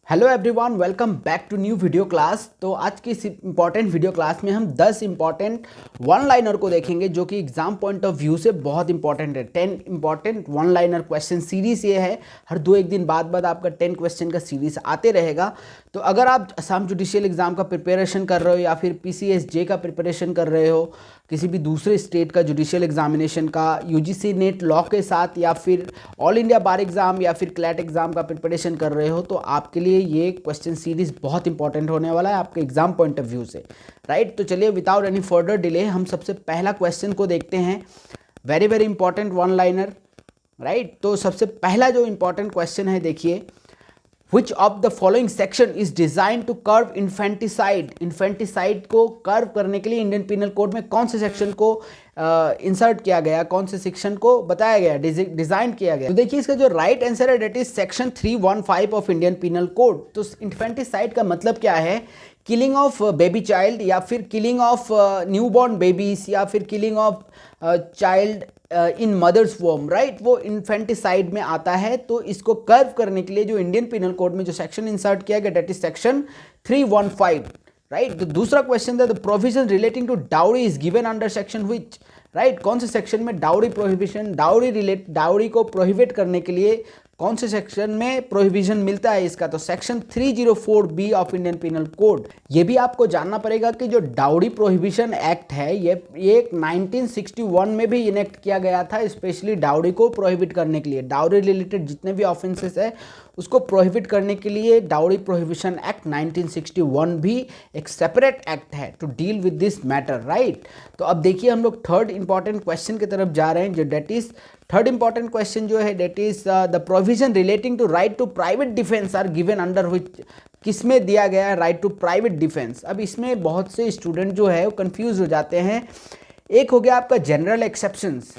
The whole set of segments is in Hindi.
Hello everyone, welcome back to new video class. तो आज की इस इंपॉर्टेंट वीडियो क्लास में हम 10 इंपॉर्टेंट वन लाइनर को देखेंगे जो कि एग्जाम पॉइंट ऑफ व्यू से बहुत इंपॉर्टेंट है। 10 important one liner question series ये है। हर एक दिन बाद आपका 10 क्वेश्चन का सीरीज आते रहेगा। तो अगर आप असम जुडिशियल एग्जाम का प्रिपरेशन कर रहे हो या फिर PCSJ का प्रिपरेशन कर रहे हो, किसी भी दूसरे स्टेट का जुडिशियल एग्जामिनेशन का, UGC नेट लॉ के साथ, या फिर ऑल इंडिया बार एग्जाम या फिर क्लैट एग्जाम का प्रिपरेशन कर रहे हो, तो आपके लिए ये क्वेश्चन सीरीज बहुत इंपॉर्टेंट होने वाला है आपके एग्जाम पॉइंट ऑफ व्यू से, राइट। तो चलिए विदाउट एनी फर्दर डिले हम सबसे पहला क्वेश्चन को देखते हैं। Very very important one liner, right. तो सबसे पहला जो इंपॉर्टेंट क्वेश्चन है, देखिए, Which of the following section is designed to curb infanticide? Infanticide को कर्व करने के लिए इंडियन पिनल कोड में कौन से सेक्शन को इंसर्ट किया गया, कौन से सेक्शन को बताया गया, डिजाइन किया गया? तो देखिए इसका जो राइट आंसर है, that is section 315 of Indian penal code. तो इन्फेंटिसाइड का मतलब क्या है? किलिंग ऑफ बेबी चाइल्ड, या फिर किलिंग ऑफ न्यूबॉर्न बेबीज, या फिर killing of child in mothers womb, right. वो इन्फेंटिसाइड में आता है। तो इसको कर्व करने के लिए जो इंडियन पिनल कोड में जो सेक्शन इंसर्ट किया गया, डेट इज सेक्शन 315, राइट। तो दूसरा क्वेश्चन था, the provision relating to dowry is given under section which, right. कौन से सेक्शन में डाउरी प्रोहिबिशन, डाउरी को प्रोहिबिट करने के लिए कौन से सेक्शन में प्रोहिबिशन मिलता है इसका? तो section 304B of Indian penal code. ये भी आपको जानना पड़ेगा कि जो डाउरी प्रोहिबिशन एक्ट है, ये 1961 में भी इनेक्ट किया गया था, स्पेशली डाउरी को प्रोहिबिट करने के लिए। डाउरी रिलेटेड जितने भी ऑफेंसेस है उसको प्रोहिबिट करने के लिए डाउरी प्रोहिबिशन एक्ट 1961 भी एक सेपरेट एक्ट है to deal with this matter, right. तो अब देखिए हम लोग थर्ड इंपॉर्टेंट क्वेश्चन की तरफ जा रहे हैं, जो that is third important question जो है, that is the provision relating to right to private defence are given under which, किसमें दिया गया है राइट टू प्राइवेट डिफेंस? अब इसमें बहुत से स्टूडेंट जो है वो कंफ्यूज हो जाते हैं। एक हो गया आपका general exceptions,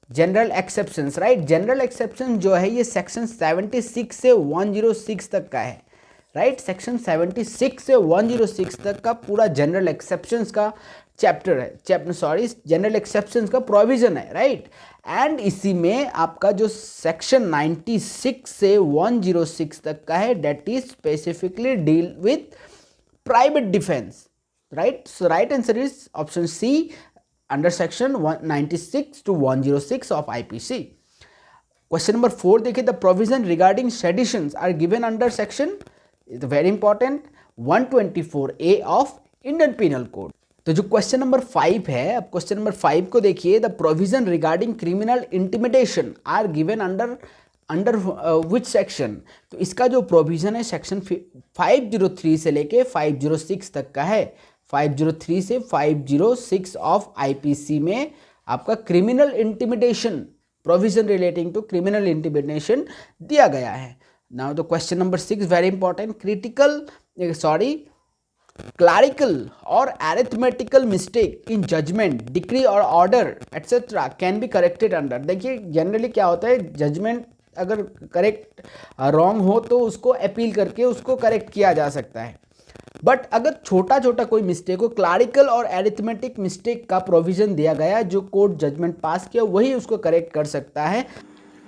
right. General exception जो है ये सेक्शन 76 से 106 तक का है, राइट। सेक्शन 76 से 106 तक का पूरा जनरल एक्सेप्शंस का चैप्टर है, जनरल एक्सेप्शंस का प्रोविजन है, राइट। एंड इसी में आपका जो सेक्शन 96 से 106 तक का है, that is specifically deal with private defence, right. So right answer is option C, under section 96 to 106 of IPC। Question number 4 देखिए, the provision regarding seditions are given under section, very important, 124A of Indian penal code. तो जो क्वेश्चन नंबर 5 है, अब क्वेश्चन नंबर 5 को देखिए, the provision regarding criminal intimidation are given under which section? तो इसका जो प्रोविजन है सेक्शन 503 से लेके 506 तक का है। 503 से 506 ऑफ IPC में आपका criminal intimidation, provision relating to criminal intimidation दिया गया है। Now the question number 6 very important, clerical और arithmetical mistake in judgement, decree और order et cetera can be corrected under. देखिए जनरली क्या होता है, जजमेंट अगर करेक्ट रॉन्ग हो तो उसको अपील करके उसको करेक्ट किया जा सकता है। बट अगर छोटा छोटा कोई मिस्टेक हो, क्लरिकल और एरिथमेटिक मिस्टेक का प्रोविजन दिया गया, जो कोर्ट जजमेंट पास किया वही उसको करेक्ट कर सकता है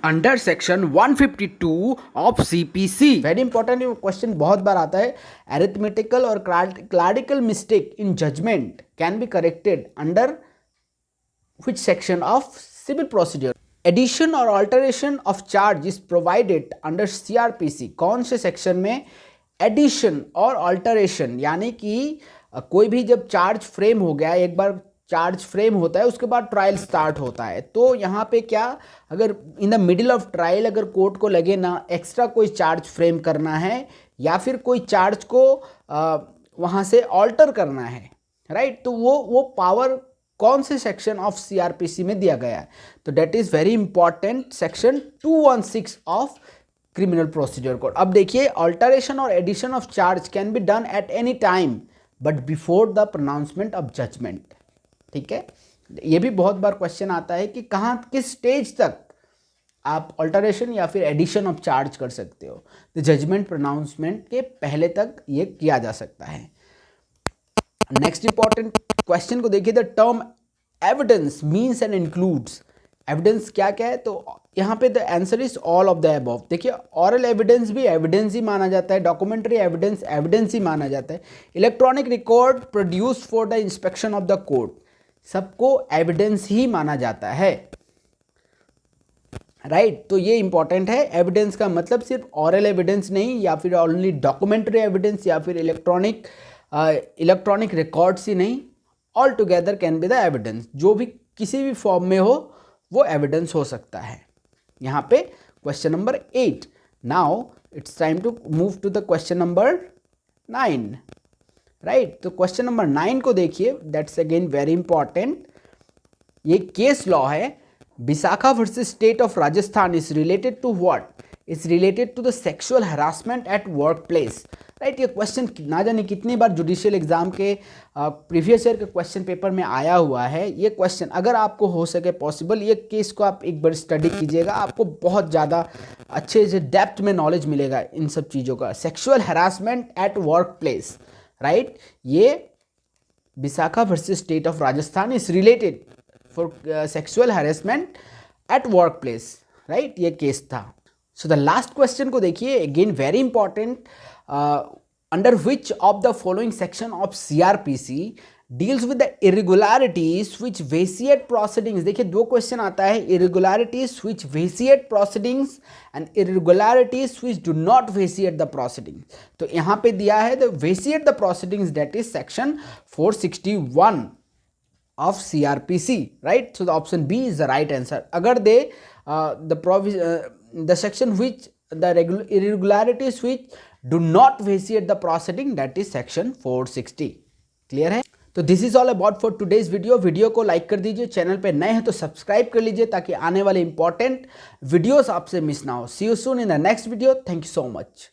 under section 152 of CPC। Very important question बहुत बार आता है, एरिथमेटिकल और clerical mistake in judgement can be corrected under which section of civil procedure? Addition और alteration of charge is provided under CRPC। कौन से सेक्शन में एडिशन और अल्टरेशन, यानी कि कोई भी जब चार्ज फ्रेम हो गया, एक बार चार्ज फ्रेम होता है उसके बाद ट्रायल स्टार्ट होता है, तो यहाँ पे क्या, अगर in the middle of trial अगर कोर्ट को लगे ना एक्स्ट्रा कोई चार्ज फ्रेम करना है या फिर कोई चार्ज को वहाँ से ऑल्टर करना है, राइट, तो वो पावर कौन से सेक्शन ऑफ CRPC में दिया गया है? तो that is very important, section 216 of criminal procedure code. अब देखिए, अल्टरेशन और addition of charge can be done at any time but before the pronouncement of judgment, ठीक है। ये भी बहुत बार क्वेश्चन आता है कि कहाँ, किस स्टेज तक आप अल्टरेशन या फिर एडिशन ऑफ चार्ज कर सकते हो? तो जजमेंट प्रोनाउंसमेंट के पहले तक ये किया जा सकता है। नेक्स्ट इंपॉर्टेंट क्वेश्चन को देखिए, the term evidence means and includes evidence क्या क्या है, तो यहाँ पे the answer is all of the above. देखिए ऑरल एविडेंस भी एविडेंस ही माना जाता है, डॉक्यूमेंट्री एविडेंस एविडेंस ही माना जाता है, electronic record produce for the inspection of the court, सबको एविडेंस ही माना जाता है, राइट। तो ये इंपॉर्टेंट है। एविडेंस का मतलब सिर्फ ऑरल एविडेंस नहीं, या फिर ओनली डॉक्यूमेंट्री एविडेंस, या फिर इलेक्ट्रॉनिक रिकॉर्ड्स ही नहीं, all together can be the evidence. जो भी किसी भी फॉर्म में हो वो एविडेंस हो सकता है। यहाँ पे question number 8। Now it's time to move to the question number 9, right. तो क्वेश्चन नंबर 9 को देखिए, दैट्स अगेन वेरी इंपॉर्टेंट। ये केस लॉ है, Vishakha versus state of Rajasthan is related to what, is related to the sexual harassment at work place, right. ये क्वेश्चन ना जाने कितनी बार जुडिशियल एग्जाम के प्रीवियस ईयर के क्वेश्चन पेपर में आया हुआ है। ये क्वेश्चन अगर आपको हो सके पॉसिबल, ये केस को आप एक बार स्टडी कीजिएगा, आपको बहुत ज़्यादा अच्छे से डेप्थ में नॉलेज मिलेगा इन सब चीज़ों का। Sexual harassment at work place, right. ये Vishakha versus state of Rajasthan is related for sexual harassment at work place, right. ये केस था। सो द लास्ट क्वेश्चन को देखिए, again very important. Under which of the following section of CrPC deals with the irregularities which vitiate proceedings. देखिए दो क्वेश्चन आता है, irregularities which vitiate proceedings and irregularities which do not vitiate the proceedings. तो यहाँ पे दिया है the vitiate the proceedings, that is section 461 of CRPC, right? So the option B is the right answer. Agar they the section which the irregularities which do not vitiate the proceeding, that is section 460. Clear है? तो this is all about for today's video. Video को लाइक कर दीजिए, चैनल पे नए हैं तो सब्सक्राइब कर लीजिए ताकि आने वाले इंपॉर्टेंट वीडियोस आपसे मिस ना हो। See you soon in the next video. Thank you so much.